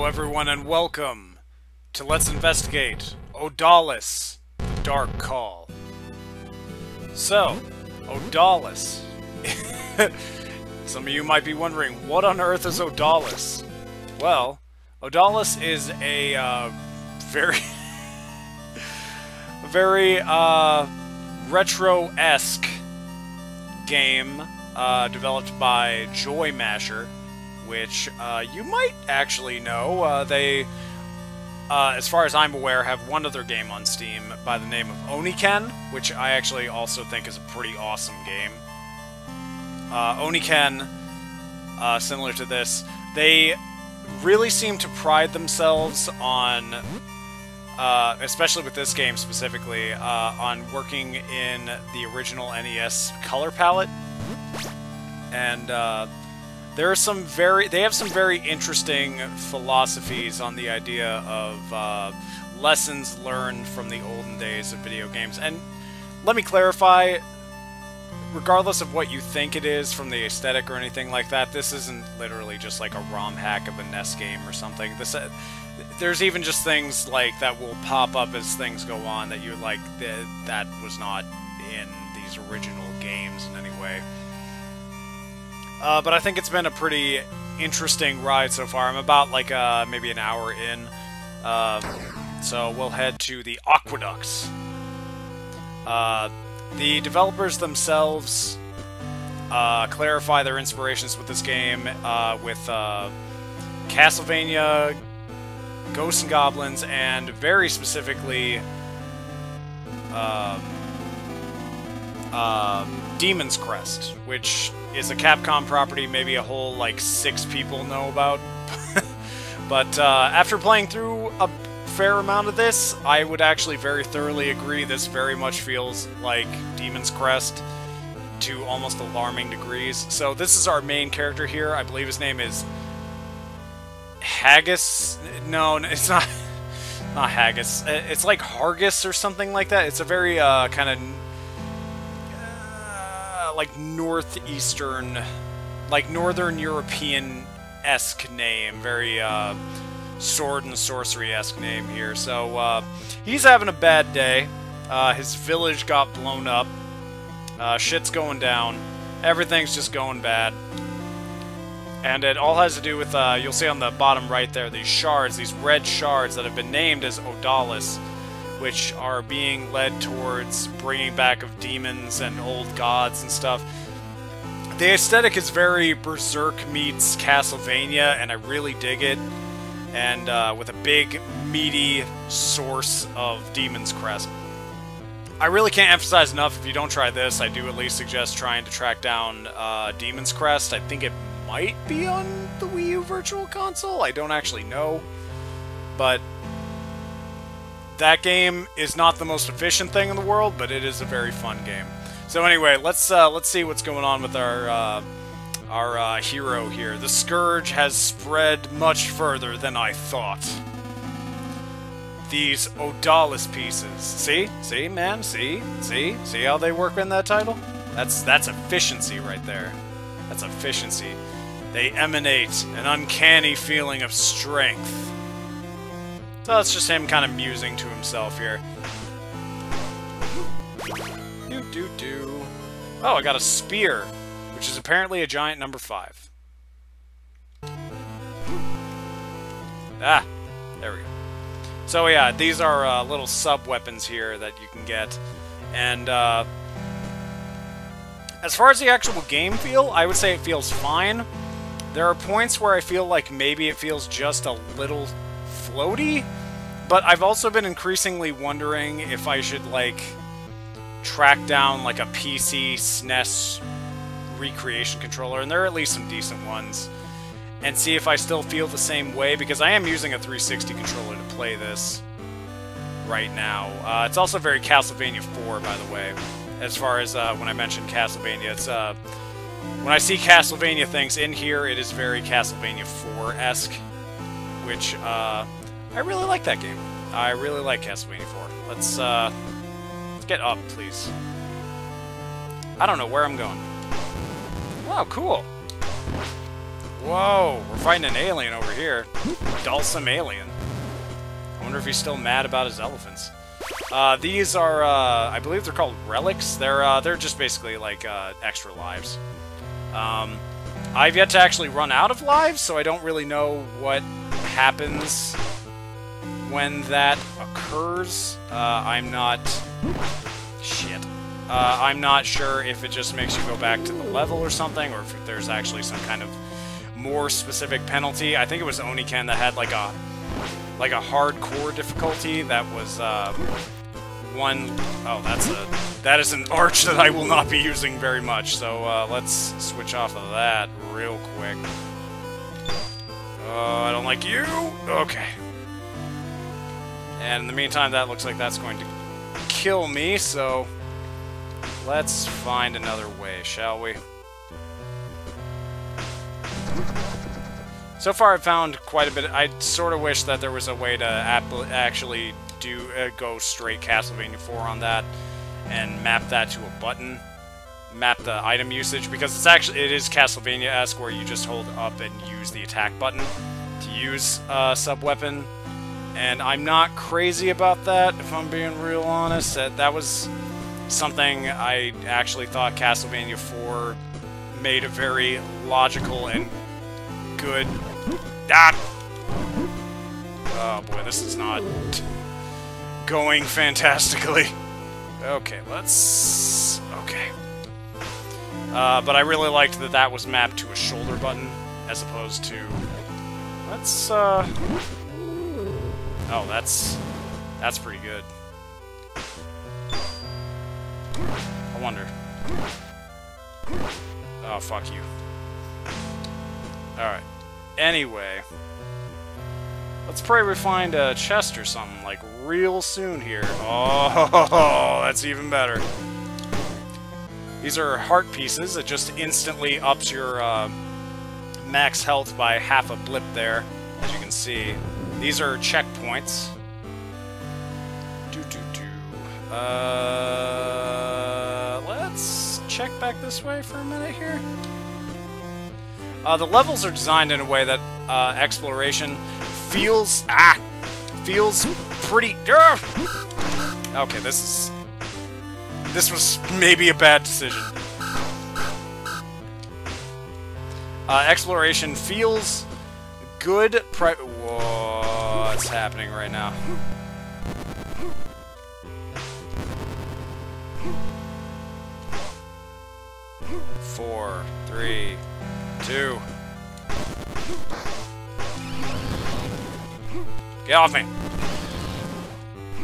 Hello everyone and welcome to Let's Investigate Odallus, the Dark Call. So, Odallus. Some of you might be wondering, what on earth is Odallus? Well, Odallus is a very retro-esque game developed by Joy Masher, which you might actually know. They, as far as I'm aware, have one other game on Steam by the name of Oniken, which I actually also think is a pretty awesome game. Oniken, similar to this, they really seem to pride themselves on, especially with this game specifically, on working in the original NES color palette. And they have some very interesting philosophies on the idea of lessons learned from the olden days of video games. And let me clarify, regardless of what you think it is from the aesthetic or anything like that, this isn't literally just like a ROM hack of a NES game or something. This, there's even just things like that will pop up as things go on that you're like, that was not in these original games in any way. But I think it's been a pretty interesting ride so far. I'm about like maybe an hour in. So we'll head to the Aqueducts. The developers themselves clarify their inspirations with this game with Castlevania, Ghosts and Goblins, and very specifically Demon's Crest, which is a Capcom property maybe a whole, like, 6 people know about. But after playing through a fair amount of this, I would actually very thoroughly agree this very much feels like Demon's Crest to almost alarming degrees. So this is our main character here. I believe his name is Haggis. No, it's not. Not Haggis. It's like Hargis or something like that. It's a very kind of like northeastern, like northern European-esque name. Very sword and sorcery-esque name here. So he's having a bad day. His village got blown up. Shit's going down. Everything's just going bad. And it all has to do with, you'll see on the bottom right there, these shards, these red shards that have been named as Odallus, which are being led towards bringing back of demons and old gods and stuff. The aesthetic is very Berserk meets Castlevania, and I really dig it. And with a big, meaty source of Demon's Crest. I really can't emphasize enough, if you don't try this, I do at least suggest trying to track down Demon's Crest. I think it might be on the Wii U Virtual Console, I don't actually know. But that game is not the most efficient thing in the world, but it is a very fun game. So anyway, let's see what's going on with our hero here. The scourge has spread much further than I thought. These Odallus pieces. See, man, see how they work in that title? That's efficiency right there. That's efficiency. They emanate an uncanny feeling of strength. So that's just him kind of musing to himself here. Do. Oh, I got a spear, which is apparently a giant number 5. Ah, there we go. So yeah, these are little sub-weapons here that you can get. And as far as the actual game feel, I would say it feels fine. There are points where I feel like maybe it feels just a little floaty, but I've also been increasingly wondering if I should, like, track down, like, a PC SNES recreation controller, and there are at least some decent ones, and see if I still feel the same way, because I am using a 360 controller to play this right now. It's also very Castlevania 4, by the way, as far as when I mentioned Castlevania. It's, when I see Castlevania things in here, it is very Castlevania 4-esque, which, I really like that game. I really like Castlevania 4. Let's get up, please. I don't know where I'm going. Wow, cool. Whoa, we're fighting an alien over here. Dulcim alien. I wonder if he's still mad about his elephants. These are, I believe they're called relics. They're just basically like extra lives. I've yet to actually run out of lives, so I don't really know what happens when that occurs. I'm not... Shit. I'm not sure if it just makes you go back to the level or something, or if there's actually some kind of more specific penalty. I think it was Oniken that had like a hardcore difficulty that was one... Oh, that is an arch that I will not be using very much, so let's switch off of that real quick. Oh, I don't like you! Okay. And in the meantime, that looks like that's going to kill me, so let's find another way, shall we? So far, I've found quite a bit. I sort of wish that there was a way to actually go straight Castlevania 4 on that and map that to a button, map the item usage, because it is Castlevania-esque where you just hold up and use the attack button to use sub-weapon. And I'm not crazy about that, if I'm being real honest. That was something I actually thought Castlevania 4 made a very logical and good... Ah! Oh boy, this is not going fantastically. Okay, let's... Okay. But I really liked that that was mapped to a shoulder button, as opposed to... Let's, Oh, that's pretty good. I wonder. Oh, fuck you. Alright. Anyway. Let's pray we find a chest or something, like, real soon here. Oh, that's even better. These are heart pieces. It just instantly ups your max health by half a blip there, as you can see. These are checkpoints. Let's check back this way for a minute here. The levels are designed in a way that exploration feels pretty... Okay, this was maybe a bad decision. Exploration feels good. Whoa, what's happening right now? Four, three, two. Get off me!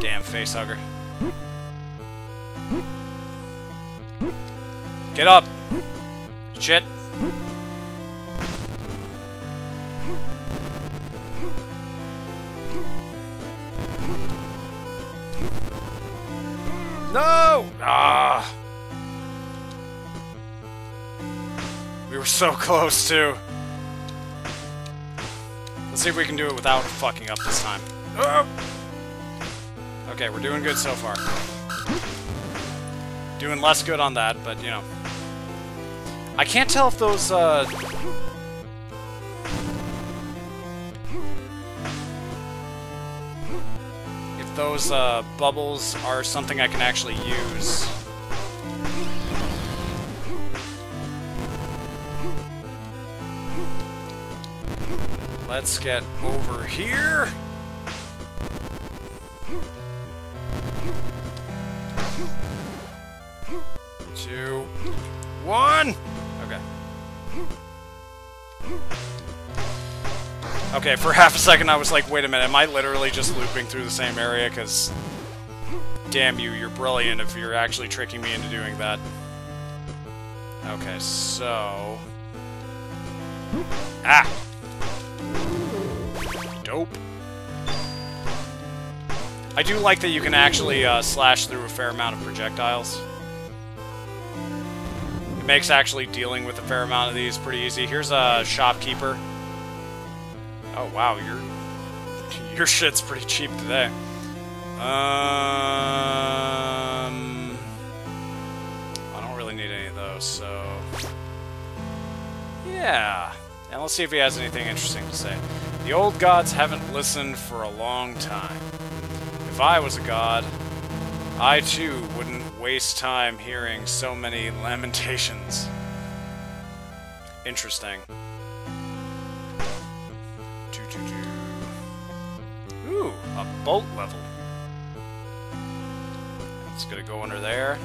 Damn face hugger. Get up! Shit! No! Ah! We were so close, too. Let's see if we can do it without fucking up this time. Oh! Okay, we're doing good so far. Doing less good on that, but, you know. I can't tell if those, those bubbles are something I can actually use. Let's get over here. 2, 1. Okay. Okay, for half a second I was like, wait a minute, am I literally just looping through the same area? Because, damn you, you're brilliant if you're actually tricking me into doing that. Okay, so... Ah! Dope. I do like that you can actually slash through a fair amount of projectiles. It makes actually dealing with a fair amount of these pretty easy. Here's a shopkeeper. Oh wow, your shit's pretty cheap today. I don't really need any of those, so yeah. And let's see if he has anything interesting to say. The old gods haven't listened for a long time. If I was a god, I too wouldn't waste time hearing so many lamentations. Interesting. Ooh, a boat level. It's gonna go under there.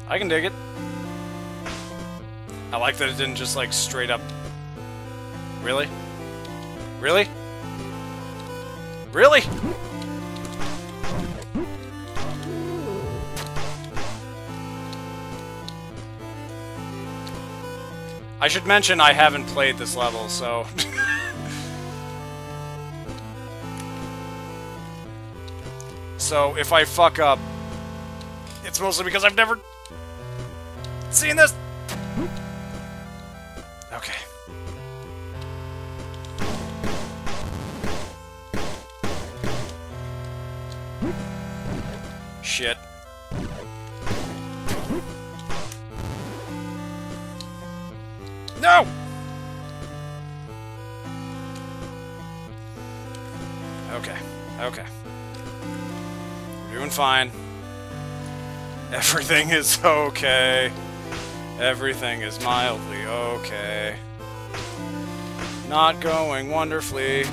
I can dig it. I like that it didn't just, like, straight up... Really? Really? Really? I should mention I haven't played this level, so... So, if I fuck up, it's mostly because I've never seen this. Okay. Shit. No! Okay. Okay. We're doing fine. Everything is okay. Everything is mildly okay. Not going wonderfully,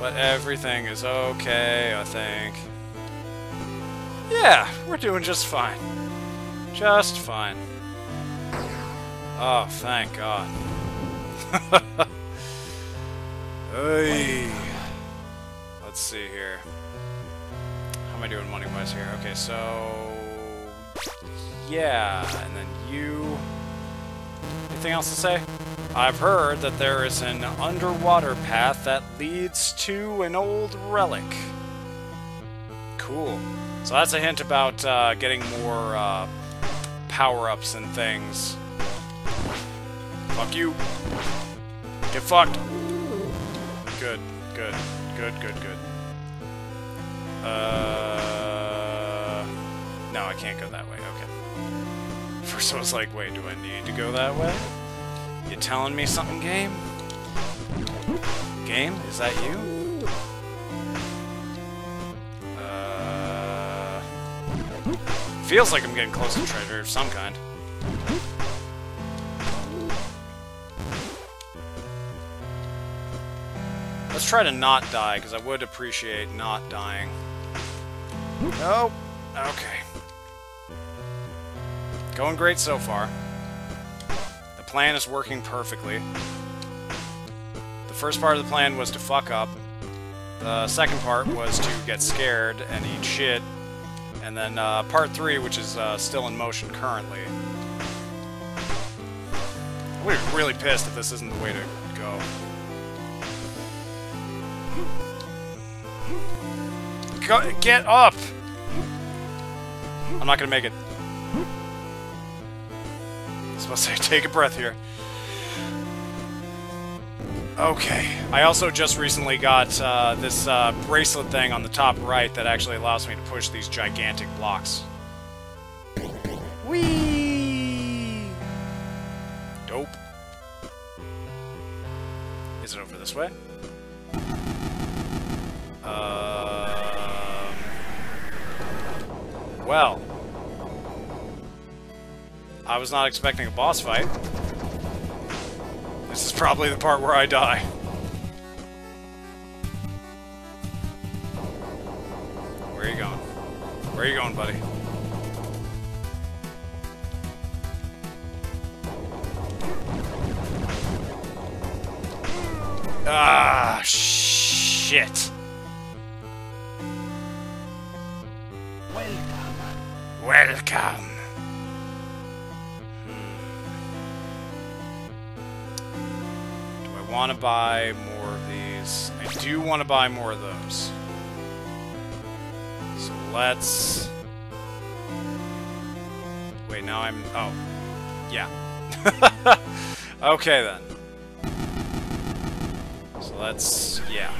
but everything is okay, I think. Yeah, we're doing just fine. Just fine. Oh, thank God. Hey. Let's see here. How am I doing money-wise here? Okay, so... yeah, and then you... Anything else to say? I've heard that there is an underwater path that leads to an old relic. Cool. So that's a hint about getting more power-ups and things. Fuck you. Get fucked. Good, good, good, good, good. No, I can't go that way. Okay. First I was like, wait, do I need to go that way? You telling me something, game? Game? Is that you? Feels like I'm getting close to treasure of some kind. Let's try to not die, because I would appreciate not dying. Nope. Okay. Going great so far. The plan is working perfectly. The first part of the plan was to fuck up. The second part was to get scared and eat shit. And then part 3, which is still in motion currently. I would be really pissed if this isn't the way to go. Get up! I'm not gonna make it. I was supposed to say, take a breath here. Okay. I also just recently got this bracelet thing on the top right that actually allows me to push these gigantic blocks. Whee! Dope. Is it over this way? Well. I was not expecting a boss fight. This is probably the part where I die. Where are you going? Where are you going, buddy? Ah, shit. Welcome. Do I want to buy more of these? I do want to buy more of those. So let's... Wait, now I'm... Oh. Yeah. Okay, then. So let's... Yeah.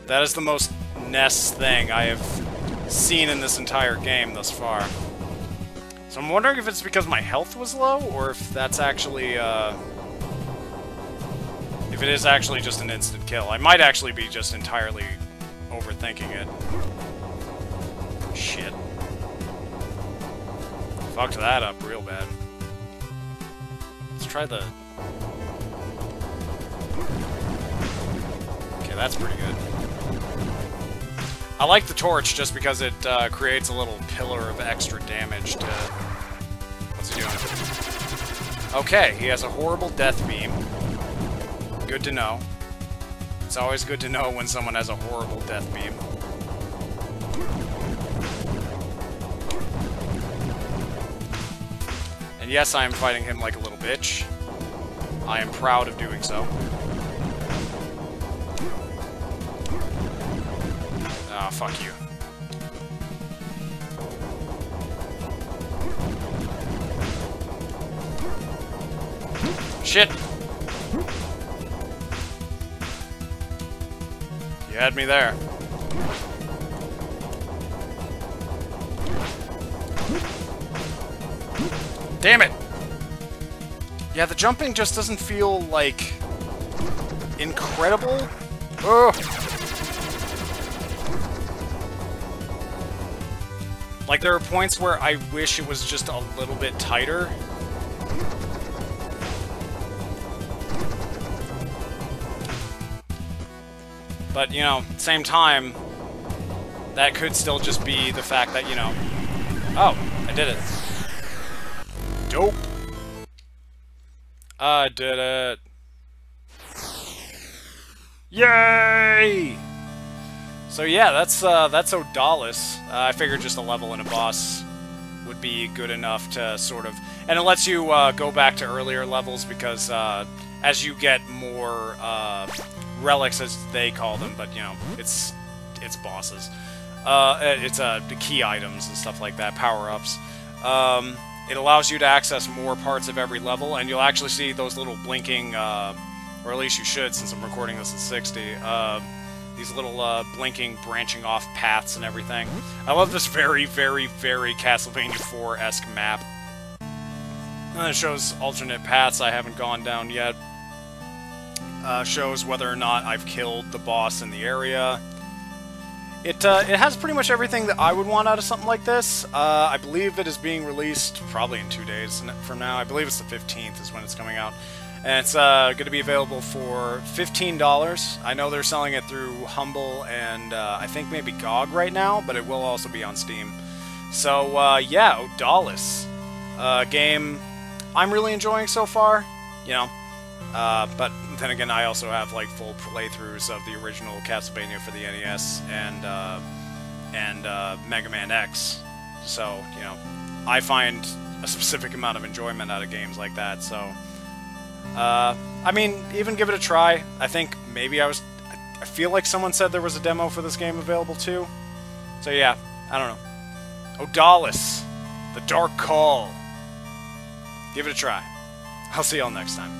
That is the most Ness thing I have seen in this entire game thus far. So I'm wondering if it's because my health was low, or if that's actually, if it is actually just an instant kill. I might actually be just entirely overthinking it. Shit. Fucked that up real bad. Let's try the... Okay, that's pretty good. I like the torch just because it creates a little pillar of extra damage to... What's he doing? Okay, he has a horrible death beam. Good to know. It's always good to know when someone has a horrible death beam. And yes, I am fighting him like a little bitch. I am proud of doing so. Ah, fuck you. Shit! You had me there. Damn it! Yeah, the jumping just doesn't feel, like, incredible. Ugh! Like, there are points where I wish it was just a little bit tighter. But, you know, same time, that could still just be the fact that, you know... Oh, I did it. Dope. I did it. Yay! So yeah, that's Odallus. I figured just a level and a boss would be good enough to sort of... And it lets you go back to earlier levels because as you get more relics, as they call them, but you know, it's bosses. It's the key items and stuff like that, power-ups. It allows you to access more parts of every level, and you'll actually see those little blinking, or at least you should since I'm recording this at 60, these little blinking, branching off paths and everything. I love this very, very, very Castlevania 4-esque map. And it shows alternate paths I haven't gone down yet. Shows whether or not I've killed the boss in the area. It has pretty much everything that I would want out of something like this. I believe it is being released probably in 2 days from now. I believe it's the 15th is when it's coming out. And it's going to be available for $15. I know they're selling it through Humble and I think maybe GOG right now, but it will also be on Steam. So, yeah, Odallus. Game I'm really enjoying so far, you know. But then again, I also have like full playthroughs of the original Castlevania for the NES and Mega Man X. So, you know, I find a specific amount of enjoyment out of games like that. So, I mean, even give it a try. I think maybe I feel like someone said there was a demo for this game available too. So yeah, I don't know. Odallus, The Dark Call. Give it a try. I'll see y'all next time.